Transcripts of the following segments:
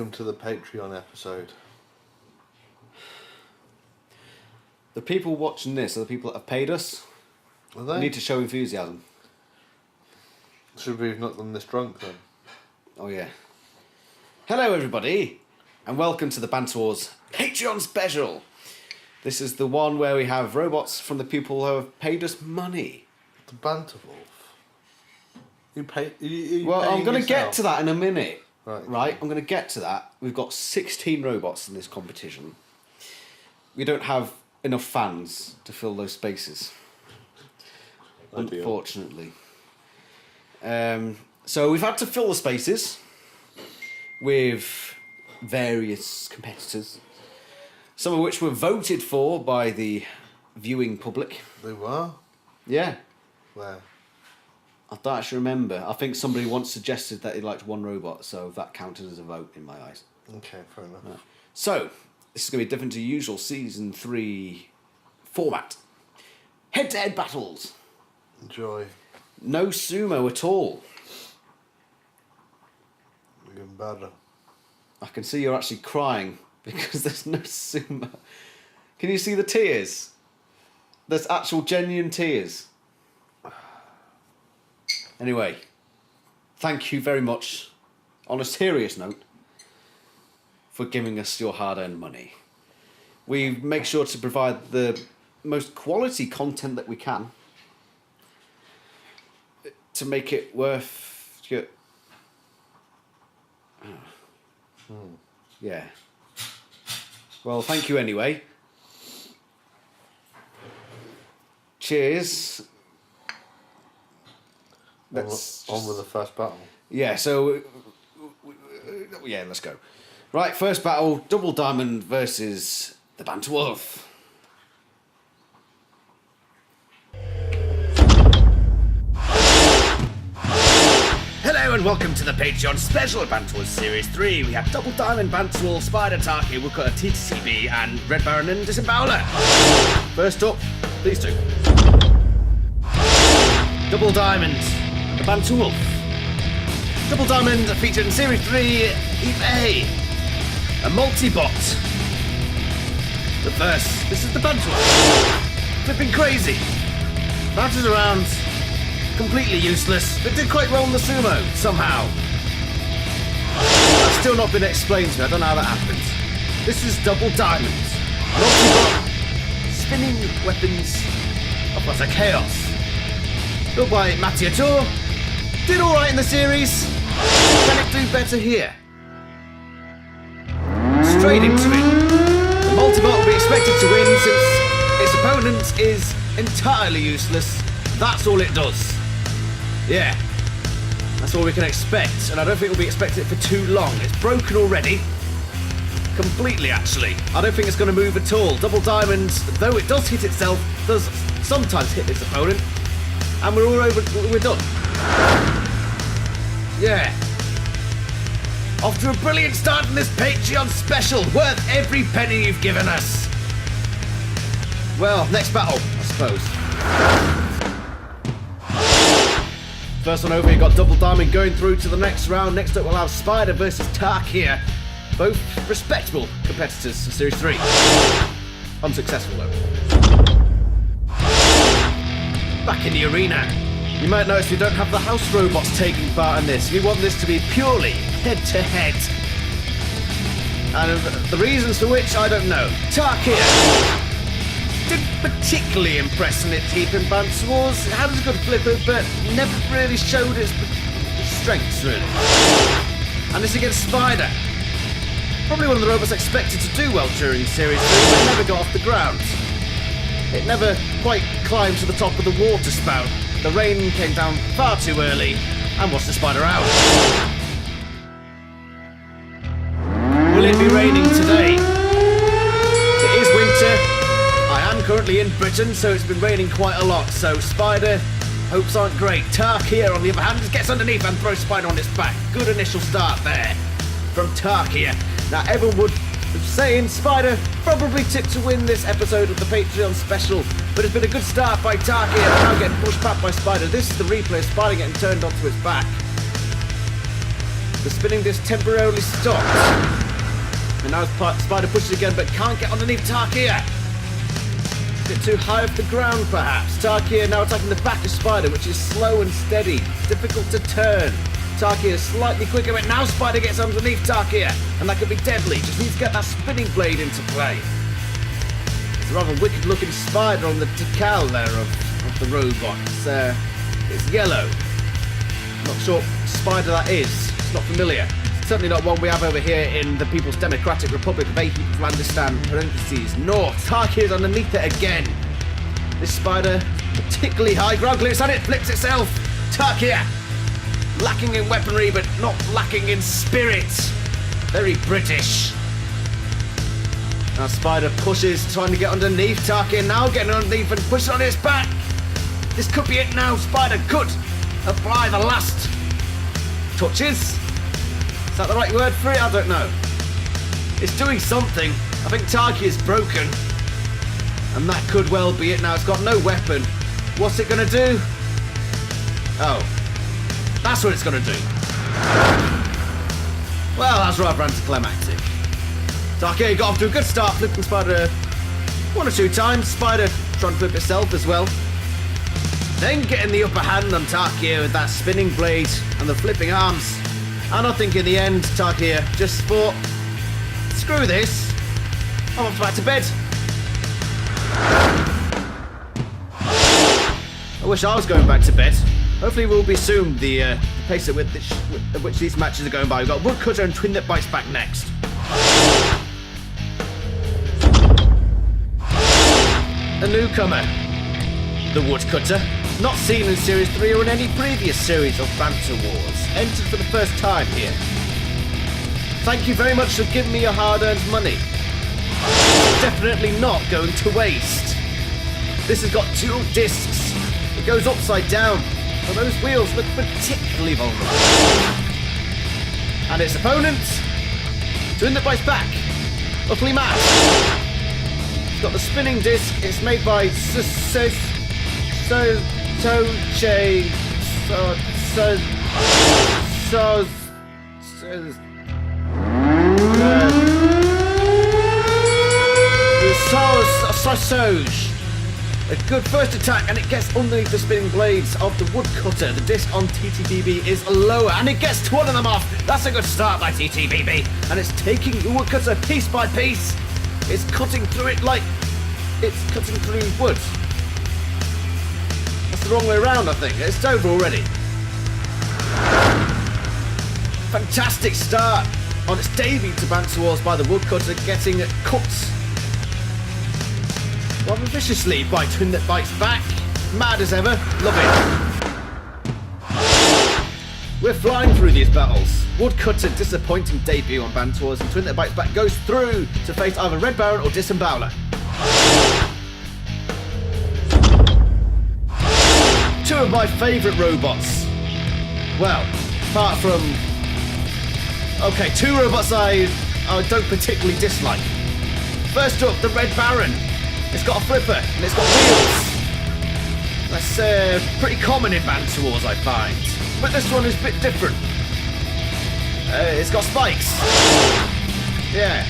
welcome to the Patreon episode. The people watching this are the people that have paid us. Are they? We need to show enthusiasm. Should we have not done this drunk then? Oh yeah. Hello everybody, and welcome to the Banter Wars Patreon special. This is the one where we have robots from the people who have paid us money. The Banter Wolf. Well, I'm going to get to that in a minute. Right. I'm going to get to that. We've got 16 robots in this competition. We don't have enough fans to fill those spaces. Unfortunately. So we've had to fill the spaces with various competitors, some of which were voted for by the viewing public. They were? Yeah. Where? I don't actually remember. I think somebody once suggested that they liked one robot, so that counted as a vote in my eyes. Okay, fair enough. Right. So, this is going to be different to usual Season 3 format. Head-to-head battles. Enjoy. No sumo at all. Even better. I can see you're actually crying because there's no sumo. Can you see the tears? There's actual genuine tears. Anyway, thank you very much, on a serious note, for giving us your hard-earned money. We make sure to provide the most quality content that we can to make it worth your... Yeah. Well, thank you anyway. Cheers. On with the first battle. Yeah, so... yeah, let's go. Right, first battle, Double Diamond versus the Banter Wolf. Hello and welcome to the Patreon special Banter Wars Series 3. We have Double Diamond, Banter Wolf, Spider Taki, Wooker, TTCB, and Red Baron and Disembowler. First up, these two. Double Diamond, the Banter Wolf. Double Diamond featured in Series 3 eBay, a multi-bot. But first, this is the Banter Wolf. Flipping crazy. Bounces around. Completely useless, but did quite well in the sumo, somehow. That's still not been explained to me, I don't know how that happened. This is Double Diamond. Multi-bot, spinning weapons of utter chaos. Built by Mattiator. Did alright in the series. Can it do better here? Straight into it. The multi-bot will be expected to win since its opponent is entirely useless. That's all it does. Yeah, that's all we can expect, and I don't think we'll be expecting it for too long. It's broken already. Completely, actually. I don't think it's going to move at all. Double Diamond, though it does hit itself, does sometimes hit its opponent, and we're all over, we're done. Yeah. Off to a brilliant start in this Patreon special, worth every penny you've given us. Well, next battle, I suppose. First one over, you got Double Diamond going through to the next round. Next up, we'll have Spider versus Tark here. Both respectable competitors for Series 3. Unsuccessful, though. Back in the arena. You might notice we don't have the house robots taking part in this. We want this to be purely head-to-head. And the reasons for which, I don't know. Tark here didn't particularly impress in its heap in Banter Wars. It had a good flipper, but never really showed its strengths, really. And this against Spider. Probably one of the robots expected to do well during Series 3, but never got off the ground. It never quite climbed to the top of the water spout. The rain came down far too early and washed the Spider out. Will it be raining today? It is winter. I am currently in Britain, so it's been raining quite a lot, so Spider, hopes aren't great. Tark here, on the other hand, just gets underneath and throws Spider on its back. Good initial start there from Tark here. Now, everyone would saying Spider probably tipped to win this episode of the Patreon special, but it's been a good start by Tark here, now getting pushed back by Spider. This is the replay of Spider getting turned onto its back. The spinning disc temporarily stopped. And now Spider pushes again, but can't get underneath Tarkia. A bit too high off the ground, perhaps. Tarkia now attacking the back of Spider, which is slow and steady. Difficult to turn. Tarkia is slightly quicker, but now Spider gets underneath Tarkia, and that could be deadly. Just needs to get that spinning blade into play. It's a rather wicked-looking spider on the decal there of the robot. It's yellow. Not sure what spider that is. It's not familiar. Certainly not one we have over here in the People's Democratic Republic of Afghanistan, parentheses, North. Tarkia is underneath it again. This spider, particularly high ground clearance, and it flips itself. Tarkia, lacking in weaponry, but not lacking in spirit. Very British. Now Spider pushes, trying to get underneath. Tarkia now getting underneath and pushing on its back. This could be it now. Spider could apply the last touches. Is that the right word for it? I don't know. It's doing something. I think Tarkia is broken. And that could well be it now. It's got no weapon. What's it going to do? Oh. That's what it's going to do. Well, that's rather anticlimactic. Tarkia got off to a good start, flipping Spider one or two times. Spider trying to flip itself as well. Then getting the upper hand on Tarkia with that spinning blade and the flipping arms. And I think in the end, Tarkia just thought, screw this, I'm off back to bed. I wish I was going back to bed. Hopefully we'll be soon, the pace at which these matches are going by. We've got Woodcutter and Twin That Bites back next. A newcomer, the Woodcutter. Not seen in Series 3 or in any previous series of Banter Wars. Entered for the first time here. Thank you very much for giving me your hard-earned money. Definitely not going to waste. This has got dual discs. It goes upside down. And those wheels look particularly vulnerable. And its opponent, Twin That Bites back. Utterly mad. It's got the spinning disc. It's made by A good first attack, and it gets underneath the spinning blades of the Woodcutter. The disc on TTBB is lower, and it gets one of them off. That's a good start by TTBB, and it's taking the Woodcutter piece by piece. It's cutting through it like it's cutting through wood. That's the wrong way around, I think. It's over already. Fantastic start on its debut to Banter Wars by the Woodcutter, getting cut rather viciously by Twin That Bites back. Mad as ever. Love it. We're flying through these battles. Woodcutter disappointing debut on Banter Wars, and Twin That Bites back goes through to face either Red Baron or Disembowler. Two of my favourite robots. Well, apart from... okay, two robots I don't particularly dislike. First up, the Red Baron. It's got a flipper and it's got wheels. That's pretty common in Banter Wars, I find. But this one is a bit different. It's got spikes. Yeah.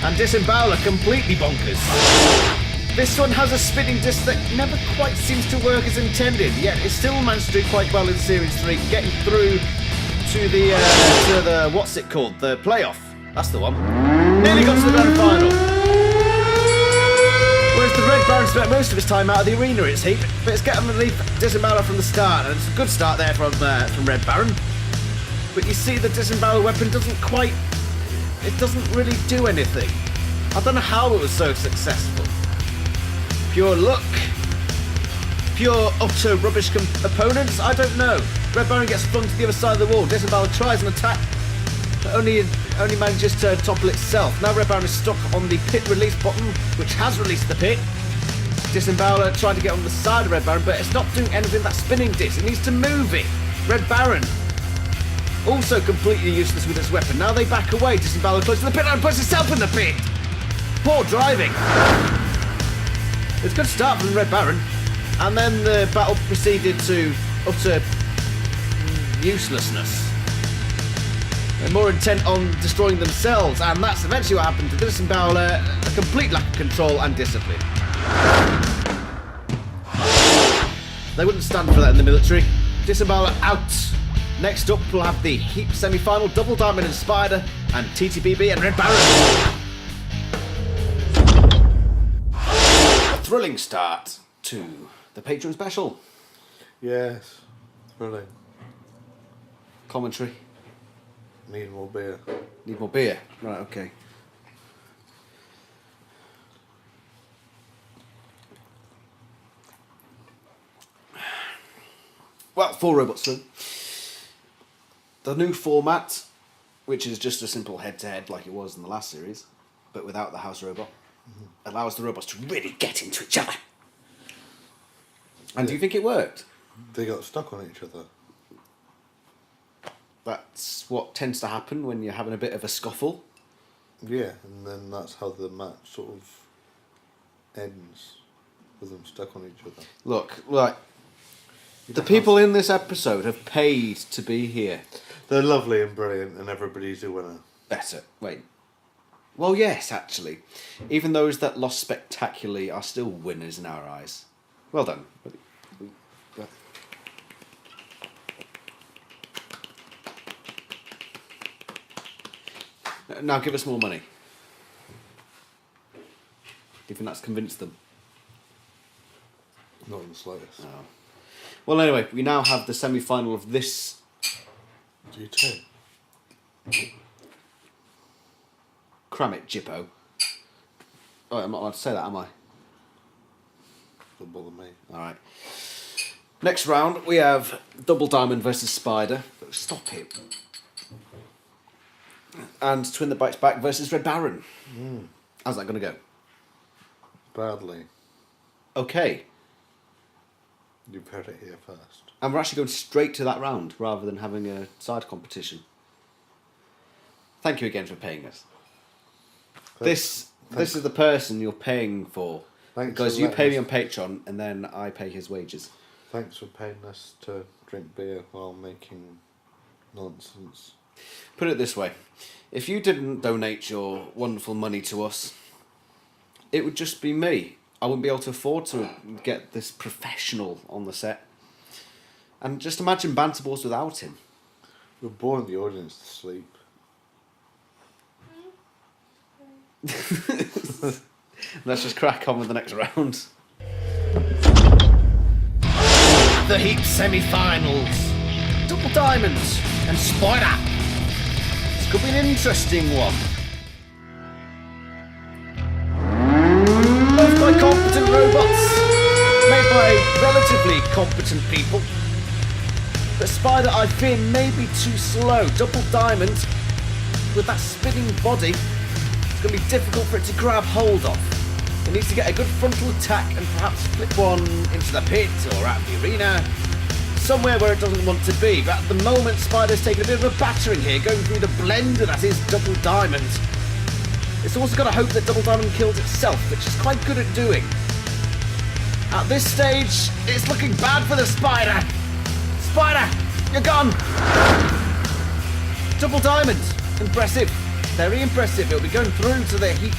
And Disembowler completely bonkers. This one has a spinning disc that never quite seems to work as intended, yet it still managed to do quite well in Series 3, getting through to the what's it called? The playoff. That's the one. Nearly got to the grand final. Whereas the Red Baron spent most of his time out of the arena, it's heat, but it's getting underneath Disembowler from the start, and it's a good start there from Red Baron. But you see the Disembowler weapon doesn't really do anything. I don't know how it was so successful. Pure luck? Pure utter rubbish opponents? I don't know. Red Baron gets flung to the other side of the wall. Disembowler tries an attack, but only manages to topple itself. Now Red Baron is stuck on the pit release button, which has released the pit. Disembowler trying to get on the side of Red Baron, but it's not doing anything. That spinning disc, it needs to move it. Red Baron, also completely useless with its weapon. Now they back away. Disembowler close to the pit and puts itself in the pit. Poor driving. It's a good start from Red Baron, and then the battle proceeded to utter uselessness. They're more intent on destroying themselves, and that's eventually what happened to the disemboweler, a complete lack of control and discipline. They wouldn't stand for that in the military. Disemboweler out. Next up, we'll have the Heap semi-final, Double Diamond and Spider, and TTBB and Red Baron. A thrilling start to the Patreon special. Yes. Thrilling. Commentary. Need more beer. Need more beer. Right, okay. Well, 4 robots through. The new format, which is just a simple head-to-head like it was in the last series, but without the house robot, allows the robots to really get into each other. And do you think it worked? They got stuck on each other. That's what tends to happen when you're having a bit of a scuffle. Yeah, and then that's how the match sort of ends, with them stuck on each other. Look, like, the people in this episode have paid to be here. They're lovely and brilliant, and everybody's a winner. Better. Wait. Well, yes, actually. Even those that lost spectacularly are still winners in our eyes. Well done. Now give us more money. Do you think that's convinced them? Not in the slightest. No. Well, anyway, we now have the semi-final of this. G2. Cram it, Jippo. Oh, I'm not allowed to say that, am I? Don't bother me. Alright. Next round, we have Double Diamond versus Spider. Stop it. And Twin that Bites Back versus Red Baron. How's that going to go? Badly. Okay. You've heard it here first. And we're actually going straight to that round rather than having a side competition. Thank you again for paying us. This is the person you're paying for. Thanks because for you letting pay me us- on Patreon and then I pay his wages. Thanks for paying us to drink beer while making nonsense. Put it this way. If you didn't donate your wonderful money to us, it would just be me. I wouldn't be able to afford to get this professional on the set. And just imagine Banter Wars without him. We're boring the audience to sleep. Let's just crack on with the next round. The Heat semi-finals. Double Diamonds and Spider. This could be an interesting one. Both by competent robots, made by relatively competent people. But Spider, I fear, may be too slow. Double Diamond, with that spinning body, it's going to be difficult for it to grab hold of. It needs to get a good frontal attack and perhaps flip one into the pit or out of the arena, somewhere where it doesn't want to be. But at the moment, Spider's taking a bit of a battering here, going through the blender that is Double Diamond. It's also got to hope that Double Diamond kills itself, which it's quite good at doing. At this stage, it's looking bad for the Spider. Spider, you're gone. Double Diamond, impressive. Very impressive. It'll be going through to the Heat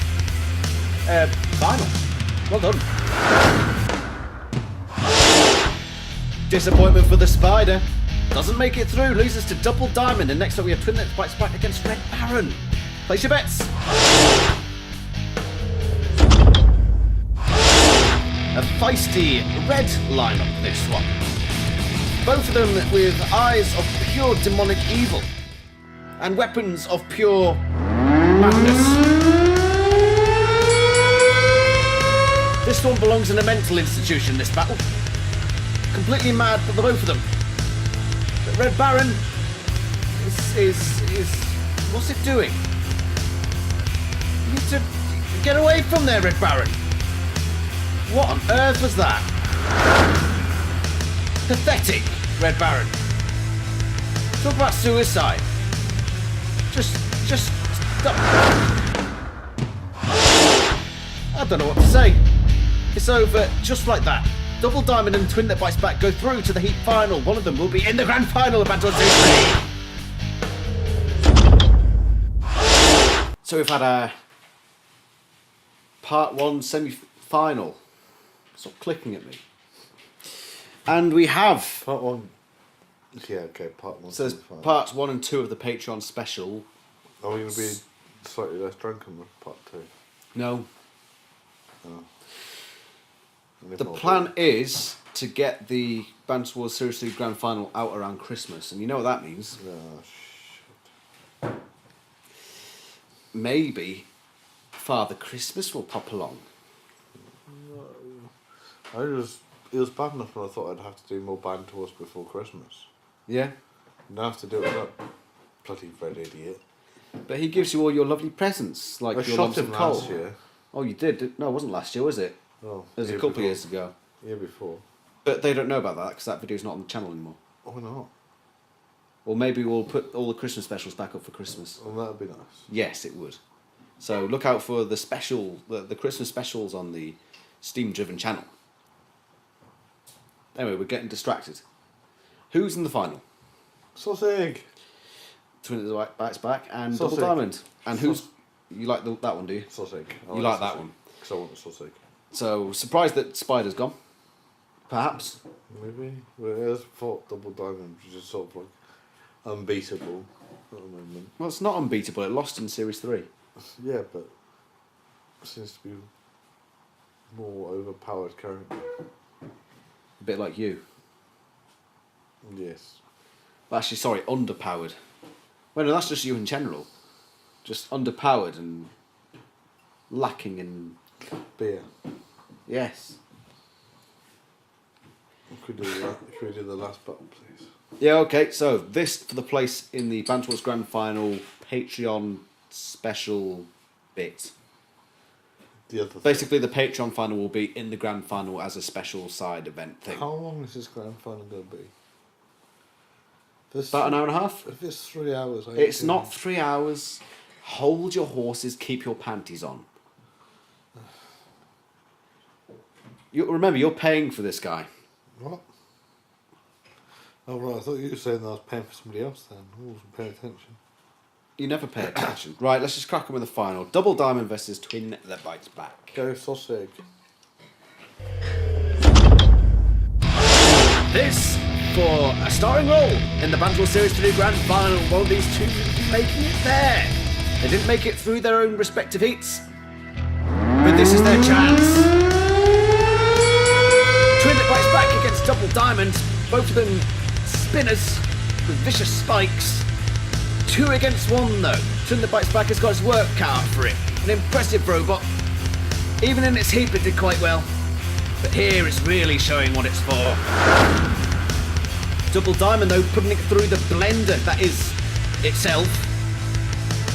final. Well done. Disappointment for the Spider. Doesn't make it through, loses to Double Diamond, and next up we have Twin that Bites Back against Red Baron. Place your bets. A feisty red lineup, this one. Both of them with eyes of pure demonic evil and weapons of pure madness. This one belongs in a mental institution, this battle. Completely mad for the both of them. But Red Baron is what's it doing? You need to get away from there, Red Baron. What on earth was that? Pathetic, Red Baron. Talk about suicide. Just stop. I don't know what to say. It's over just like that. Double Diamond and Twin that Bites Back go through to the Heat final. One of them will be in the grand final of Banter Wars. So we've had a part 1 semi-final. Stop clicking at me. And we have... Part 1. Yeah, okay, part 1. So there's parts 1 and 2 of the Patreon special. Are we going to be slightly less drunken with part 2? No. Oh. The plan is to get the Banter Wars Series 3 Grand Final out around Christmas. And you know what that means? Oh, shit. Maybe Father Christmas will pop along. It was bad enough when I thought I'd have to do more Banter Wars before Christmas. Yeah? Now I have to do it with that bloody red idiot. But he gives you all your lovely presents, like I your shot lumps him of coal. last year. Oh, you did? No, it wasn't last year, was it? Oh, It was a couple of years ago. Year before. But they don't know about that because that video's not on the channel anymore. Why not? Or maybe we'll put all the Christmas specials back up for Christmas. Well, that'd be nice. Yes, it would. So look out for the the Christmas specials on the Steam-driven channel. Anyway, we're getting distracted. Who's in the final? Sausage! Twin of the Bites Back and Sausage. Double Diamond. And who's... You like that one, do you? Sausage. You like that one? Because I want the sausage. So, surprised that Spider's gone. Perhaps. Maybe. Whereas thought Double Diamond, which is sort of like unbeatable at the moment. Well, it's not unbeatable. It lost in Series 3. Yeah, but it seems to be more overpowered currently. A bit like you. Yes. Well, actually, sorry, underpowered. Well, no, that's just you in general. Just underpowered and lacking in... Beer. Yes. Could we do that? Could we do the last button, please? Yeah, okay, so this for the place in the Banter Wars Grand Final Patreon special bit. The other Basically, the Patreon final will be in the Grand Final as a special side event thing. How long is this grand final going to be? About an hour and a half? If it's 3 hours... It's not 3 hours. Hold your horses, keep your panties on. Remember, you're paying for this guy. What? Oh, right, I thought you were saying that I was paying for somebody else then. I wasn't paying attention. You never pay attention. Right, let's just crack on with the final. Double Diamond versus Twin that Bites Back. Go sausage. This for a starring role in the Banter Wars Series 3 Grand Final. One of these two making it there. They didn't make it through their own respective heats, but this is their chance. Twin that Bites Back against Double Diamond. Both of them spinners with vicious spikes. 2 against 1 though. Twin that Bites Back has got its work cut out for it. An impressive robot. Even in its heap it did quite well. But here it's really showing what it's for. Double Diamond though putting it through the blender that is itself.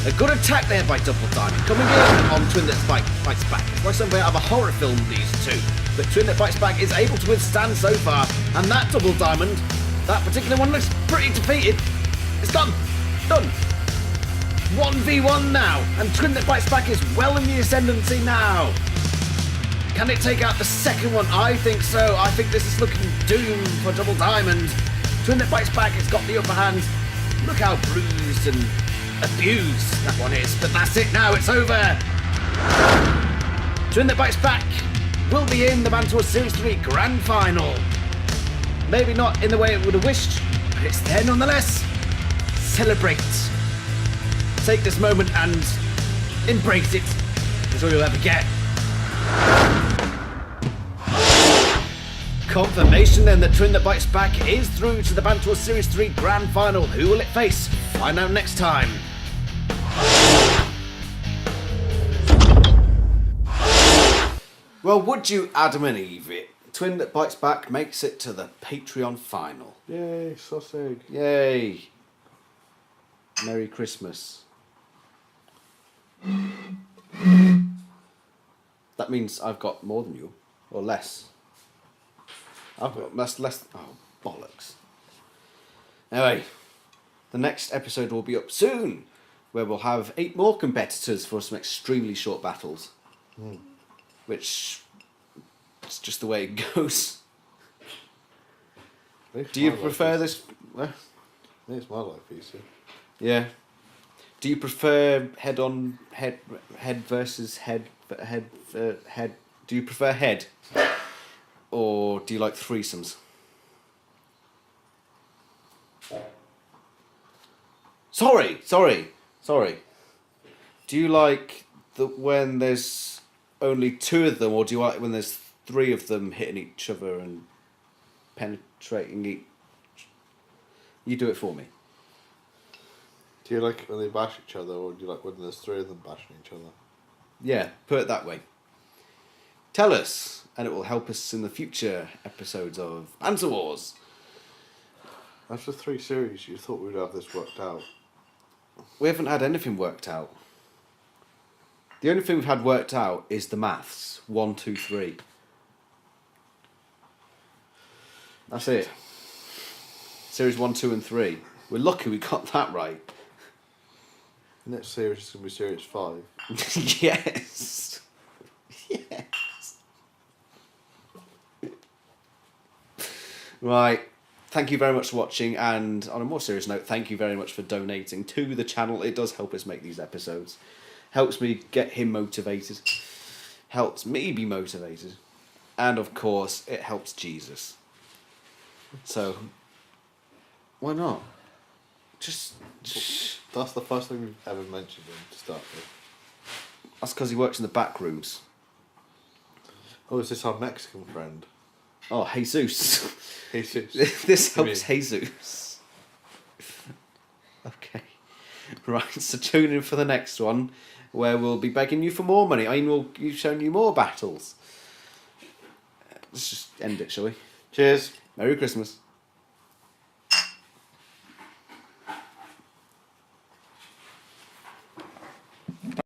A good attack there by Double Diamond. Coming in on Twin that Bites Back. It's like something out of a horror film, these two. But Twin that Bites Back is able to withstand so far. And that Double Diamond, that particular one looks pretty defeated. It's done. Done. 1v1 now. And Twin that Bites Back is well in the ascendancy now. Can it take out the second one? I think so. I think this is looking doomed for Double Diamond. Twin that Bites Back has got the upper hand. Look how bruised and abused that one is. But that's it now. It's over. Twin that Bites Back will be in the Banter Wars Series 3 Grand Final. Maybe not in the way it would have wished, but it's there nonetheless. Celebrate. Take this moment and embrace it. That's all you'll ever get. Confirmation then that Twin that Bites Back is through to the Banter Wars Series 3 Grand Final. Who will it face? Find out next time. Well, would you Adam and Eve it? Twin that Bites Back makes it to the Patreon final. Yay, sausage. Yay. Merry Christmas. That means I've got more than you, or less. I've got less. Oh, bollocks. Anyway, the next episode will be up soon, where we'll have 8 more competitors for some extremely short battles. Which, it's just the way it goes. Do you prefer this? Makes my life easier. Yeah. Do you prefer head versus head? Do you prefer head, or do you like threesomes? Sorry. Do you like when there's only two of them, or do you like when there's three of them hitting each other and penetrating each? You do it for me. Do you like it when they bash each other, or do you like when there's three of them bashing each other? Yeah, put it that way. Tell us, and it will help us in the future episodes of Banter Wars. After 3 series, you thought we'd have this worked out. We haven't had anything worked out. The only thing we've had worked out is the maths. 1, 2, 3. That's it. Series 1, 2 and 3. We're lucky we got that right. Next series is going to be series 5. Yes. Yes. Right. Thank you very much for watching, and on a more serious note, thank you very much for donating to the channel. It does help us make these episodes. Helps me get him motivated. Helps me be motivated. And of course, it helps Jesus. So, why not? Just... That's the first thing we've ever mentioned him to start with. That's because he works in the back rooms. Oh, is this our Mexican friend? Oh, Jesus. Jesus. This helps Jesus. Okay. Right, so tune in for the next one, where we'll be begging you for more money. I mean, we've shown you more battles. Let's just end it, shall we? Cheers. Merry Christmas.